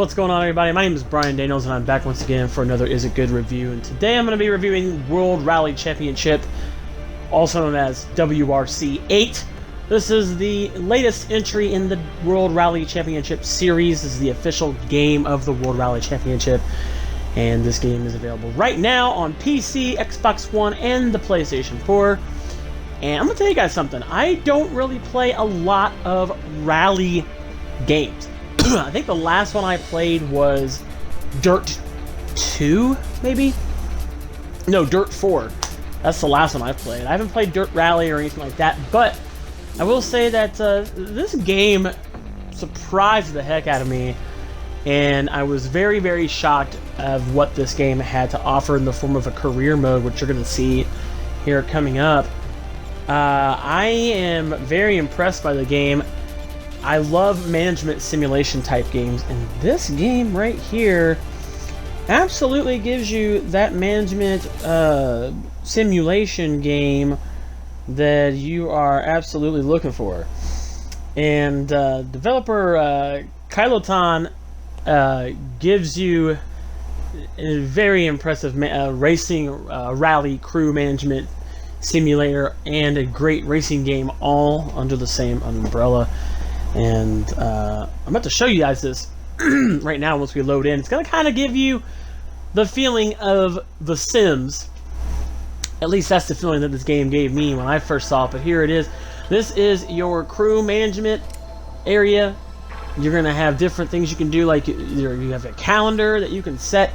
What's going on, everybody? My name is Brian Daniels, and I'm back once again for another Is It Good review. And today I'm going to be reviewing Wrc Championship, also known as WRC 8. This is the latest entry in the Wrc Championship series. This is the official game of the Wrc Championship, and this game is available right now on PC, Xbox One, and the PlayStation 4. And I'm going to tell you guys something. I don't really play a lot of rally games. I think the last one I played was Dirt 2, maybe? No, Dirt 4. That's the last one I've played. I haven't played Dirt Rally or anything like that, but I will say that this game surprised the heck out of me, and I was very, very shocked of what this game had to offer in the form of a career mode, which you're going to see here coming up. I am very impressed by the game. I love management simulation type games, and this game right here absolutely gives you that management simulation game that you are absolutely looking for. And developer Kyloton gives you a very impressive racing rally crew management simulator and a great racing game all under the same umbrella. And I'm about to show you guys this right now once we load in. It's going to kind of give you the feeling of The Sims. At least that's the feeling that this game gave me when I first saw it. But here it is. This is your crew management area. You're going to have different things you can do, like you have a calendar that you can set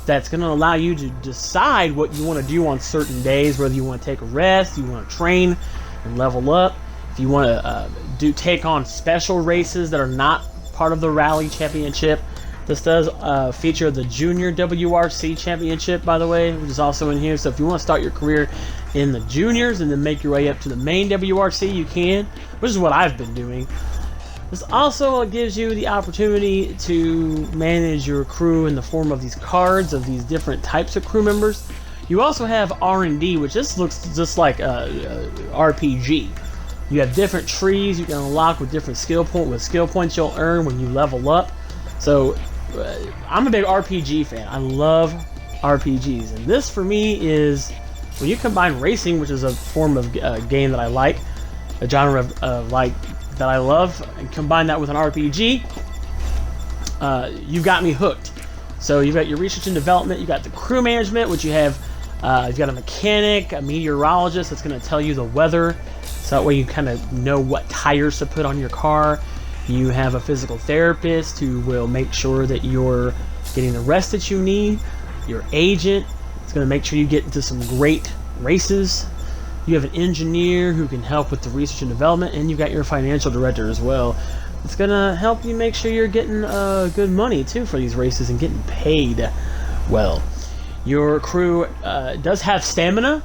that's going to allow you to decide what you want to do on certain days, whether you want to take a rest, you want to train and level up. If you want to take on special races that are not part of the Wrc Championship. This does feature the Junior WRC Championship, by the way, which is also in here. So if you want to start your career in the juniors and then make your way up to the main WRC, you can, which is what I've been doing. This also gives you the opportunity to manage your crew in the form of these cards of these different types of crew members. You also have R&D, which just looks just like a RPG. You have different trees you can unlock with different skill points you'll earn when you level up. So I'm a big RPG fan. I love RPGs, and this for me is when you combine racing, which is a form of game that I like, a genre of that I love, and combine that with an RPG. You've got me hooked. So you've got your research and development. You got the crew management, which you have. You've got a mechanic, a meteorologist that's going to tell you the weather. So that way you kind of know what tires to put on your car. You have a physical therapist who will make sure that you're getting the rest that you need. Your agent is going to make sure you get into some great races. You have an engineer who can help with the research and development, and you've got your financial director as well. It's going to help you make sure you're getting good money too for these races and getting paid well. Your crew does have stamina.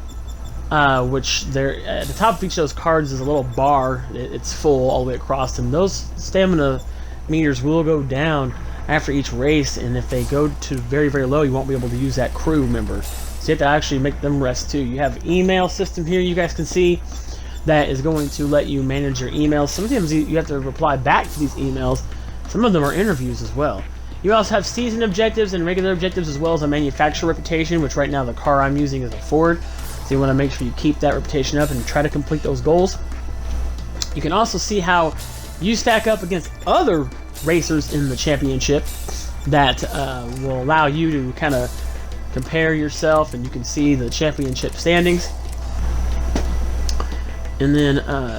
Which there at the top of each of those cards is a little bar. It's full all the way across, and those stamina meters will go down after each race, and if they go to very, very low, you won't be able to use that crew member. So you have to actually make them rest too. You have an email system here you guys can see that is going to let you manage your emails. Sometimes you have to reply back to these emails. Some of them are interviews as well. You also have season objectives and regular objectives, as well as a manufacturer reputation, which right now the car I'm using is a Ford. So you want to make sure you keep that reputation up and try to complete those goals. You can also see how you stack up against other racers in the championship that will allow you to kind of compare yourself, and you can see the championship standings. And then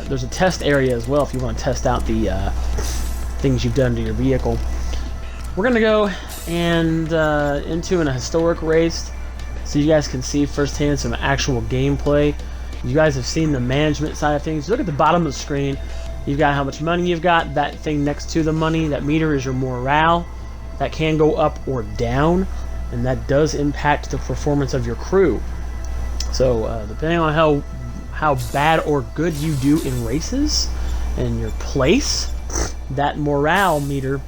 there's a test area as well if you want to test out the things you've done to your vehicle. We're going to go and into a historic race, so you guys can see firsthand some actual gameplay. You guys have seen the management side of things. Look at the bottom of the screen. You've got how much money you've got. That thing next to the money, that meter, is your morale. That can go up or down, and that does impact the performance of your crew. So depending on how bad or good you do in races and your place, that morale meter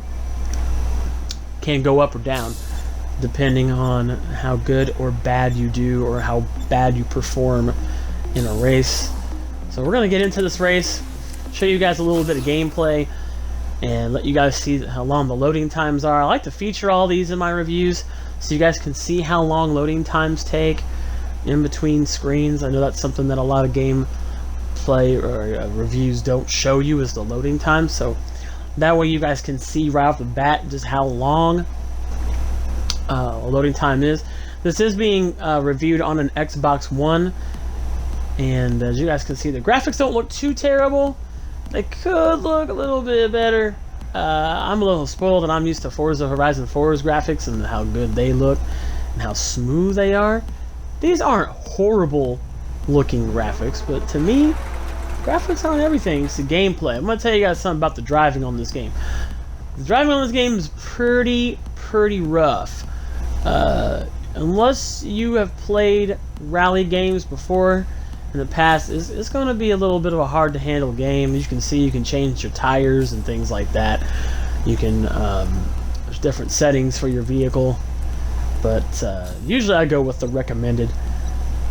can go up or down, depending on how good or bad you do or how bad you perform in a race. So we're going to get into this race, show you guys a little bit of gameplay. and let you guys see how long the loading times are. I like to feature all these in my reviews so you guys can see how long loading times take in between screens. I know that's something that a lot of gameplay or reviews don't show you, is the loading time. So that way you guys can see right off the bat just how long loading time is. This is being reviewed on an Xbox One, and as you guys can see, the graphics don't look too terrible. They could look a little bit better. I'm a little spoiled, and I'm used to Forza Horizon 4's graphics and how good they look and how smooth they are. These aren't horrible looking graphics, but to me, graphics aren't everything. It's the gameplay. I'm going to tell you guys something about the driving on this game. The driving on this game is pretty rough. Unless you have played rally games before in the past, it's going to be a little bit of a hard to handle game. As you can see, you can change your tires and things like that. You can there's different settings for your vehicle, but usually I go with the recommended.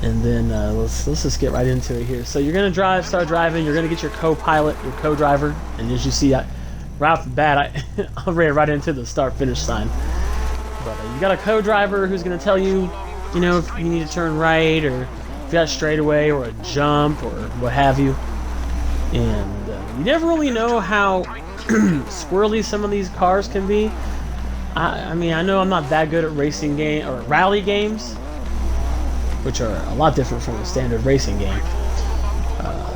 And then let's just get right into it here. So you're gonna start driving. You're gonna get your co-pilot, your co-driver, and as you see, right off the bat, I ran right into the start-finish sign. But you got a co-driver who's gonna tell you, you know, if you need to turn right, or if you got a straightaway or a jump or what have you. And you never really know how squirrely some of these cars can be. I mean, I know I'm not that good at racing game or rally games, which are a lot different from a standard racing game.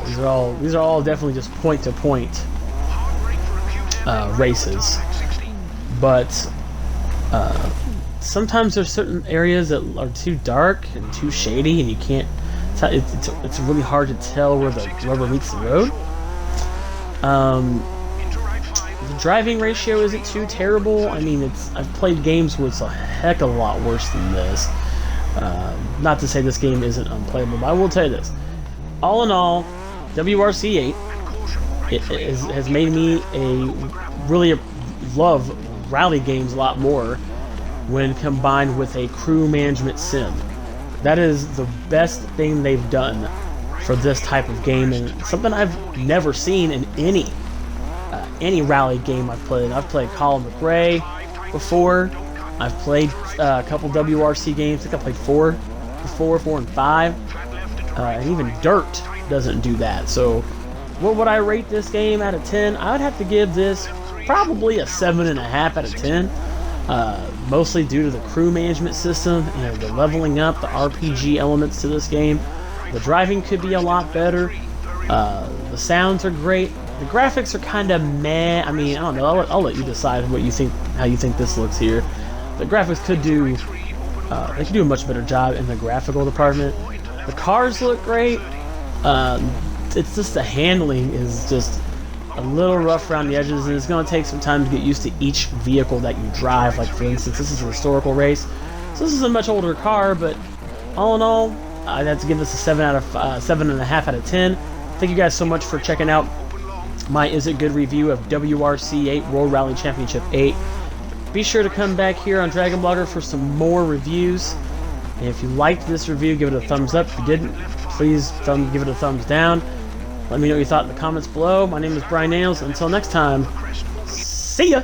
These are all definitely just point-to-point races. But sometimes there's certain areas that are too dark and too shady, and you can't. It's really hard to tell where the rubber meets the road. The driving ratio isn't too terrible. I mean, I've played games where it's a heck of a lot worse than this. Not to say this game isn't unplayable, but I will tell you this. All in all, WRC 8 has made me really love rally games a lot more when combined with a crew management sim. That is the best thing they've done for this type of game, and something I've never seen in any rally game I've played. I've played Colin McRae before. I've played a couple WRC games. I think I played 4 and 5. And even Dirt doesn't do that. So what would I rate this game out of 10? I would have to give this probably a 7.5 out of 10. Mostly due to the crew management system and the leveling up, the RPG elements to this game. The driving could be a lot better. The sounds are great. The graphics are kind of meh. I mean, I don't know. I'll let you decide what you think, how you think this looks here. The graphics could do, they could do a much better job in the graphical department. The cars look great. It's just the handling is just a little rough around the edges, and it's going to take some time to get used to each vehicle that you drive. Like, for instance, this is a historical race, so this is a much older car, but all in all, I'd have to give this a 7.5 out of 10. Thank you guys so much for checking out my Is It Good review of WRC 8 World Rally Championship 8. Be sure to come back here on Dragon Blogger for some more reviews. And if you liked this review, give it a thumbs up. If you didn't, please give it a thumbs down. Let me know what you thought in the comments below. My name is Brian Nails. Until next time, see ya!